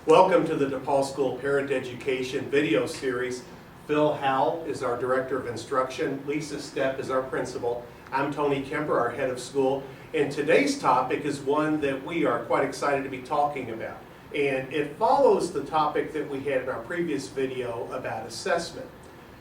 Welcome to the DePaul School Parent Education video series. Phil Howell is our Director of Instruction. Lisa Stepp is our Principal. I'm Tony Kemper, our Head of School. And today's topic is one that we are quite excited to be talking about. And it follows the topic that we had in our previous video about assessment.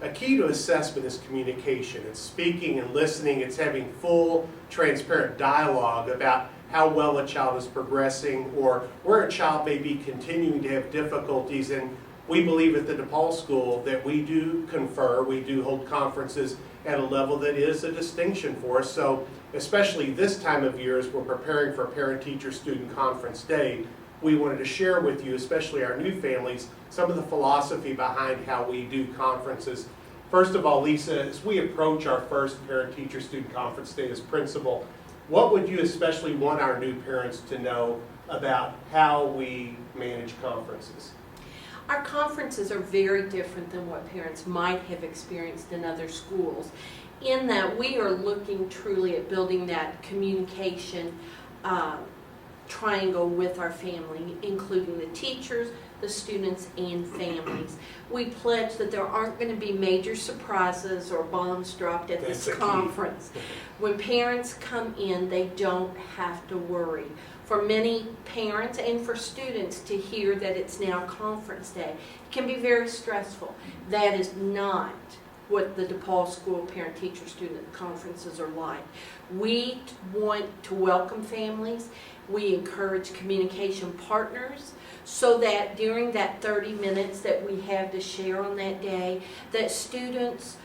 A key to assessment is communication. It's speaking and listening. It's having full, transparent dialogue about how well a child is progressing or where a child may be continuing to have difficulties. And we believe at the DePaul School that we do confer, we do hold conferences at a level that is a distinction for us. So especially this time of year as we're preparing for Parent-Teacher-Student Conference Day, we wanted to share with you, especially our new families, some of the philosophy behind how we do conferences. First of all, Lisa, as we approach our first Parent-Teacher-Student Conference Day as principal, what would you especially want our new parents to know about how we manage conferences? Our conferences are very different than what parents might have experienced in other schools, in that we are looking truly at building that communication triangle with our family, including the teachers, the students, and families. We pledge that there aren't going to be major surprises or bombs dropped at this conference. When parents come in, they don't have to worry. For many parents and for students to hear that it's now conference day can be very stressful. That is not what the DePaul School Parent-Teacher-Student Conferences are like. We want to welcome families. We encourage communication partners so that during that 30 minutes that we have to share on that day, that students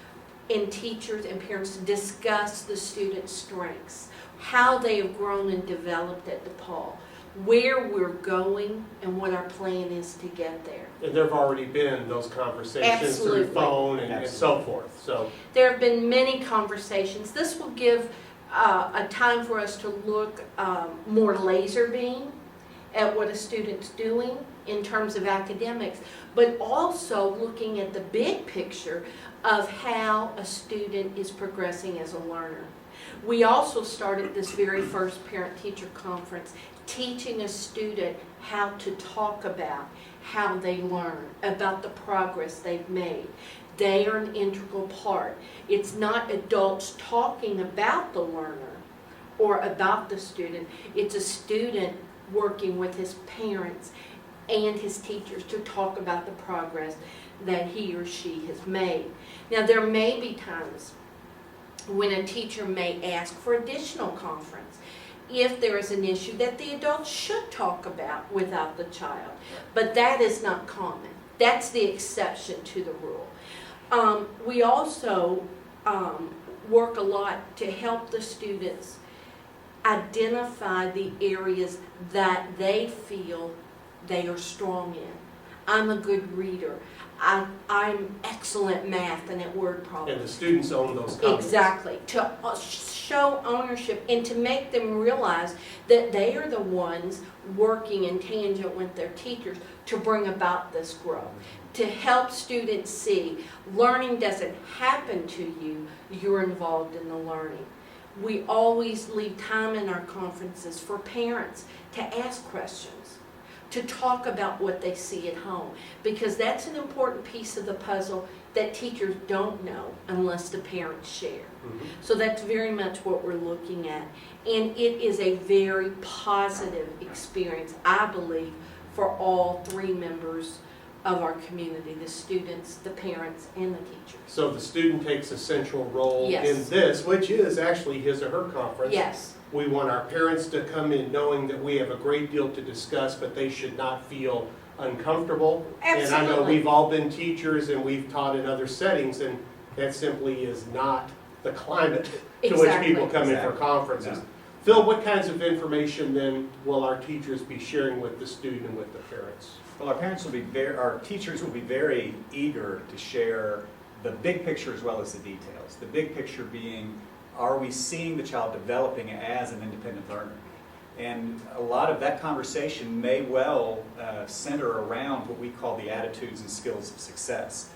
and teachers and parents discuss the students' strengths, how they have grown and developed at DePaul, where we're going, and what our plan is to get there. And there have already been those conversations Absolutely. through phone and so forth. So there have been many conversations. This will give a time for us to look more laser beam at what a student's doing in terms of academics, but also looking at the big picture of how a student is progressing as a learner. We also started this very first parent-teacher conference teaching a student how to talk about how they learn, about the progress they've made. They are an integral part. It's not adults talking about the learner or about the student. It's a student working with his parents and his teachers to talk about the progress that he or she has made. Now, there may be times when a teacher may ask for additional conference if there is an issue that the adults should talk about without the child. But that is not common. That's the exception to the rule. We also work a lot to help the students identify the areas that they feel they are strong in. I'm a good reader. I'm excellent math and at word problems. and the students own those comments. Exactly. To show ownership and to make them realize that they are the ones working in tangent with their teachers to bring about this growth. To help students see learning doesn't happen to you, you're involved in the learning. We always leave time in our conferences for parents to ask questions, to talk about what they see at home, because that's an important piece of the puzzle that teachers don't know unless the parents share. So that's very much what we're looking at, and it is a very positive experience, I believe, for all three members of our community, the students, the parents, and the teachers. So the student takes a central role Yes. in this, which is actually his or her conference. Yes. We want our parents to come in knowing that we have a great deal to discuss, but they should not feel uncomfortable. And I know Absolutely. we've all been teachers and we've taught in other settings, and that simply is not the climate to which Exactly. people come in for conferences. No. Phil, what kinds of information then will our teachers be sharing with the student and with the parents? Well, our teachers will be very eager to share the big picture as well as the details. The big picture being, are we seeing the child developing as an independent learner? And a lot of that conversation may well center around what we call the attitudes and skills of success.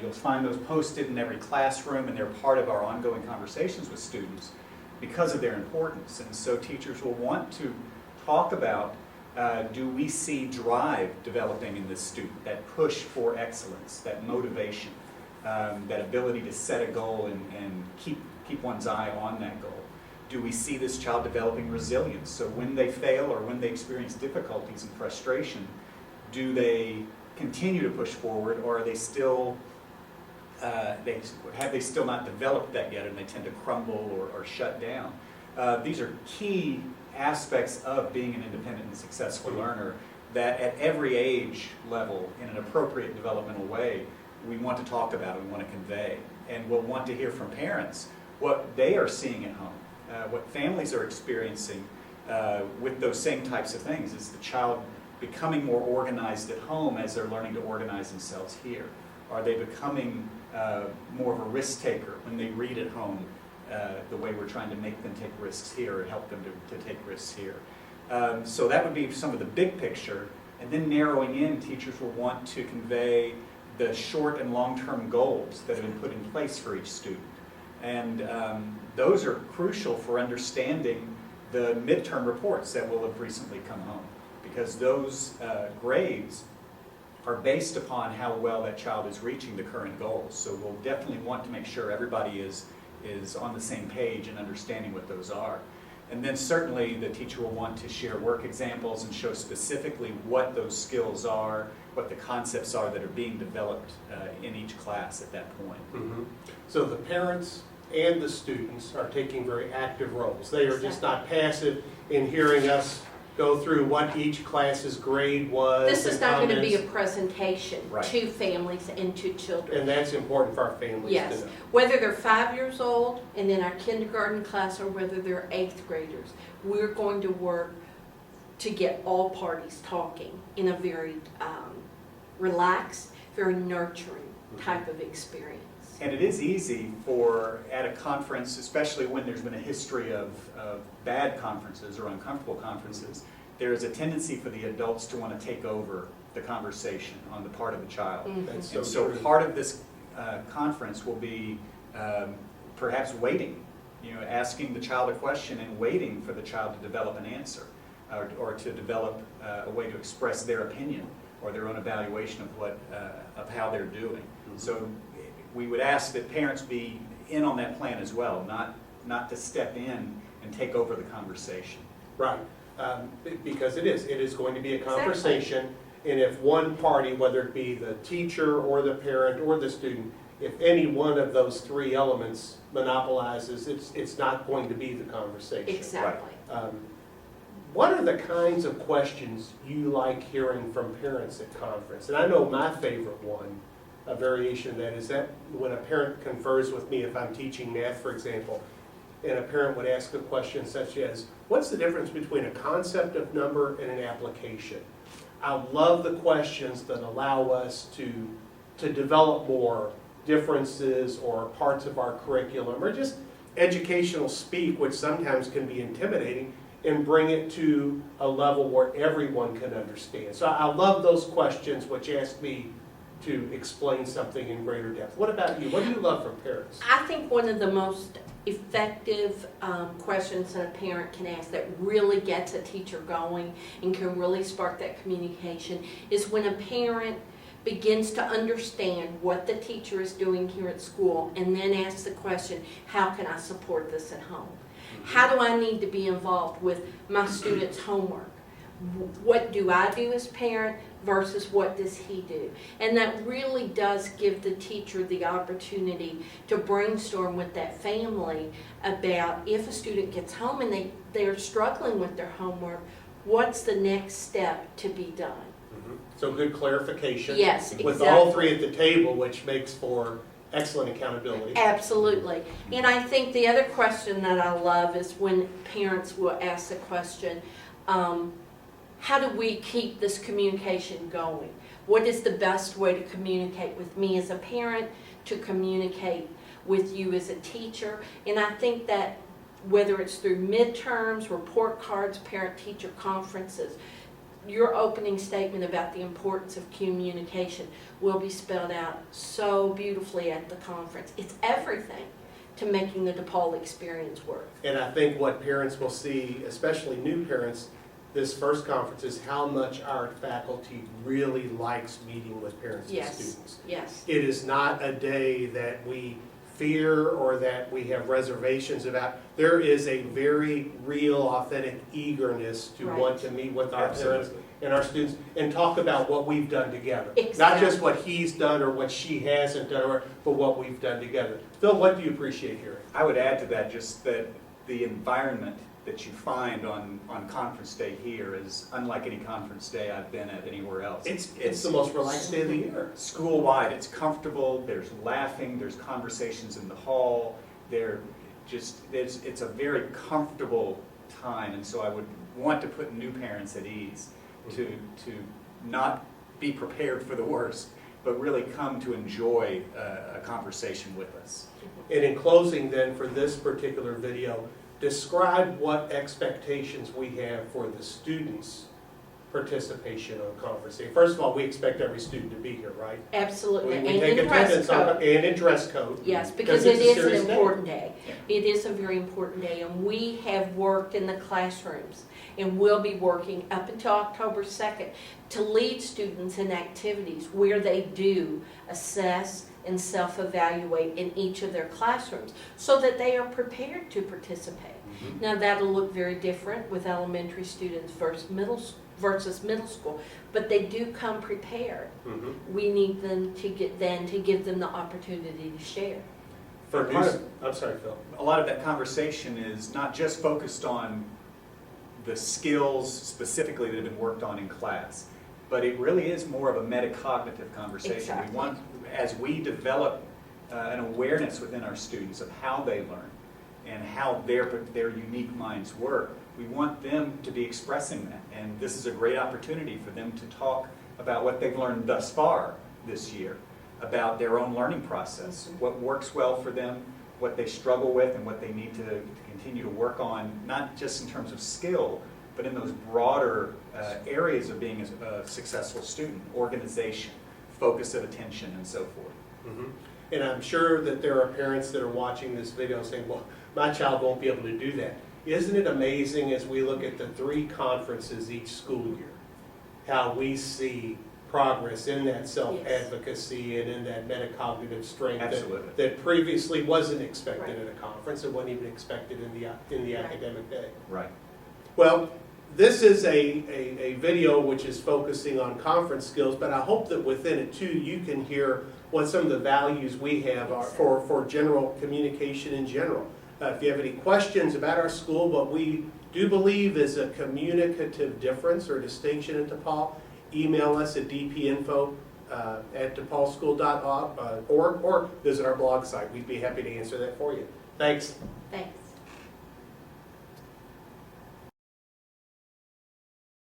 You'll find those posted in every classroom, and they're part of our ongoing conversations with students because of their importance. And so teachers will want to talk about Do we see drive developing in this student, that push for excellence, that motivation, that ability to set a goal and keep one's eye on that goal? Do we see this child developing resilience? So when they fail or when they experience difficulties and frustration, do they continue to push forward, or are they still, have they still not developed that yet and they tend to crumble or shut down? These are key aspects of being an independent and successful learner that at every age level, in an appropriate developmental way, we want to talk about and we want to convey. And we'll want to hear from parents what they are seeing at home, what families are experiencing with those same types of things. Is the child becoming more organized at home as they're learning to organize themselves here? Are they becoming more of a risk taker when they read at home, the way we're trying to make them take risks here or help them to take risks here? So that would be some of the big picture. And then narrowing in, teachers will want to convey the short and long-term goals that have been put in place for each student. And those are crucial for understanding the midterm reports that will have recently come home, because those grades are based upon how well that child is reaching the current goals. So we'll definitely want to make sure everybody is on the same page and understanding what those are. And then certainly the teacher will want to share work examples and show specifically what those skills are, what the concepts are that are being developed in each class at that point. Mm-hmm. So the parents and the students are taking very active roles. They are just not passive in hearing us go through what each class's grade was. This is and not going to be a comments. presentation Right. to families and to children. And that's important for our families Yes, to know. whether they're 5 years old and in our kindergarten class or whether they're 8th graders, we're going to work to get all parties talking in a very relaxed, very nurturing type of experience. And it is easy for, at a conference, especially when there's been a history of bad conferences or uncomfortable conferences, there is a tendency for the adults to want to take over the conversation on the part of the child. That's And so so true. part of this conference will be perhaps waiting, asking the child a question and waiting for the child to develop an answer or to develop a way to express their opinion or their own evaluation of how they're doing. So we would ask that parents be in on that plan as well, not to step in and take over the conversation. Right, because it is going to be a conversation, and if one party, whether it be the teacher or the parent or the student, if any one of those three elements monopolizes, it's not going to be the conversation. Exactly. What are the kinds of questions you like hearing from parents at conference? And I know my favorite one, a variation of that, is that when a parent confers with me, if I'm teaching math, for example, and a parent would ask a question such as, what's the difference between a concept of number and an application? I love the questions that allow us to develop more differences or parts of our curriculum, or just educational speak, which sometimes can be intimidating, and bring it to a level where everyone can understand. So I love those questions which ask me to explain something in greater depth. What about you? What do you love from parents? I think one of the most effective questions that a parent can ask that really gets a teacher going and can really spark that communication is when a parent begins to understand what the teacher is doing here at school and then asks the question, how can I support this at home? How do I need to be involved with my students' homework? What do I do as parent versus what does he do? And that really does give the teacher the opportunity to brainstorm with that family about if a student gets home and they're struggling with their homework, what's the next step to be done? So good clarification. Yes, With all exactly. three at the table, which makes for excellent accountability. Absolutely. And I think the other question that I love is when parents will ask the question, how do we keep this communication going? What is the best way to communicate with me as a parent, to communicate with you as a teacher? And I think that whether it's through midterms, report cards, parent-teacher conferences, your opening statement about the importance of communication will be spelled out so beautifully at the conference. It's everything to making the DePaul experience work. And I think what parents will see, especially new parents, this first conference is how much our faculty really likes meeting with parents and Yes, students. yes. It is not a day that we fear or that we have reservations about. There is a very real, authentic eagerness to Right. want to meet with our parents Absolutely. and our students and talk about what we've done together. Not Exactly. just what he's done or what she hasn't done, but what we've done together. Phil, what do you appreciate hearing? I would add to that just that the environment that you find on conference day here is unlike any conference day I've been at anywhere else. It's the most relaxed day of the year. School-wide, it's comfortable, there's laughing, there's conversations in the hall, it's a very comfortable time, and so I would want to put new parents at ease to not be prepared for the worst, but really come to enjoy a conversation with us. And in closing then, for this particular video, describe what expectations we have for the students' participation on conference day. First of all, we expect every student to be here, right? Absolutely, We and take in dress attendance on, code. and in dress code. Yes, because it's it a is serious an day. important day. Yeah. It is a very important day, and we have worked in the classrooms and will be working up until October 2nd to lead students in activities where they do assess and self-evaluate in each of their classrooms so that they are prepared to participate. Mhm. Now, that'll look very different with elementary students versus middle school, but they do come prepared. Mhm. We need them to give them the opportunity to share. For Part new, of- I'm sorry, Phil. A lot of that conversation is not just focused on the skills specifically that have been worked on in class, but it really is more of a metacognitive conversation. Exactly. We want, as we develop an awareness within our students of how they learn and how their unique minds work, we want them to be expressing that. And this is a great opportunity for them to talk about what they've learned thus far this year, about their own learning process, what works well for them, what they struggle with, and what they need to continue to work on, not just in terms of skill, but in those broader areas of being a successful student, organization, focus of attention, and so forth. Mhm. And I'm sure that there are parents that are watching this video saying, well, my child won't be able to do that. Isn't it amazing as we look at the 3 conferences each school year, how we see progress in that self-advocacy and in that metacognitive strength Absolutely. that previously wasn't expected Right. at a conference and wasn't even expected in the Right. academic day. Right. Well, this is a video which is focusing on conference skills, but I hope that within it too, you can hear what some of the values we have are for general communication in general. If you have any questions about our school, what we do believe is a communicative difference or distinction in DePaul, email us at dpinfo@depaullschool.org or visit our blog site. We'd be happy to answer that for you. Thanks. Thanks.